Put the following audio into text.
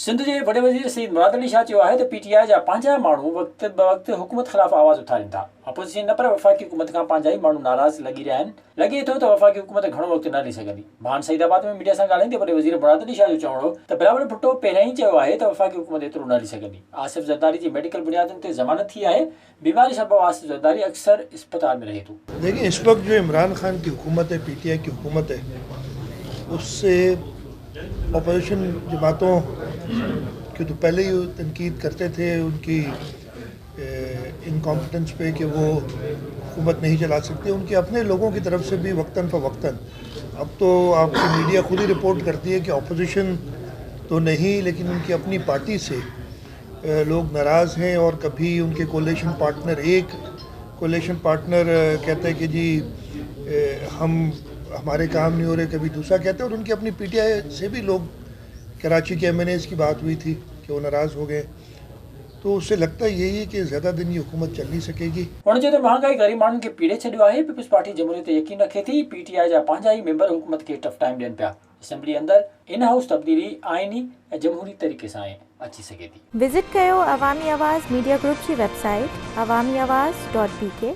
सिंध जे वॾे वज़ीर सईद मुराद अली शाह चयो आहे त पीटीआई जा पंहिंजा माण्हू वक़्त ब वक़्त हुकूमत ख़िलाफ़ आवाज़ उथारीनि था। अपोज़िशन न पर वफ़ाक़ी हुकूमत खां पंहिंजा ई माण्हू नाराज़ लॻी रहिया आहिनि। लॻे थो त वफ़ाक़ी हुकूमत घणो वक़्तु न हली सघंदी। भान सईदाबाद में मीडिया सां ॻाल्हाईंदे वॾे वज़ीर मुराद अली शाह जो चवणो हो त बिलावल भुट्टो पहिरियां ई चयो आहे त वफ़ाक़ी हुकूमत एतिरो न हली सघंदी। आसिफ ज़रदारी जी मेडिकल बुनियादुनि ते ज़मानत थी आहे। बीमारी सबबि आसिफ ज़रदारी अक्सर इस्पताल में रहे थो। देखिए, इस वक्त जो इमरान खान की हुकूमत है, पीटीआई की हुकूमत है, उससे अपोजिशन जमातों की तो पहले ही तनकीद करते थे उनकी इनकॉम्पिटेंस पे कि वो हुकूमत नहीं चला सकते। उनके अपने लोगों की तरफ से भी वक्तन फ़वक्तन, अब तो आपकी मीडिया खुद ही रिपोर्ट करती है कि अपोजिशन तो नहीं, लेकिन उनकी अपनी पार्टी से लोग नाराज़ हैं। और कभी उनके कोलेशन पार्टनर कहते हैं कि जी हमारे काम नहीं हो रहे, कभी दूसरा कहते हैं। और उनकी अपनी पीटीआई से भी लोग, कराची के एमएनएज़ की बात हुई थी कि वो नाराज़ हो गए। तो उससे लगता यही है कि ज़्यादा दिन ये हुकूमत चल नहीं सकेगी। हुनजे त महांगाई ग़रीब माण्हुनि खे पीड़े छॾियो आहे। पीपल्स पार्टी जमहूरियत ते यकीन रखे थी। पीटीआई जा पंहिंजा ई मेंबर हुकूमत खे टफ टाइम ॾियनि पिया। असेंबली अंदरि इन हाउस तब्दीली आइनी ऐं जमहूरी तरीक़े सां अची सघे थी। विज़िट कयो अवामी आवाज़ मीडिया ग्रुप जी वेबसाइट awamiawaz.pk।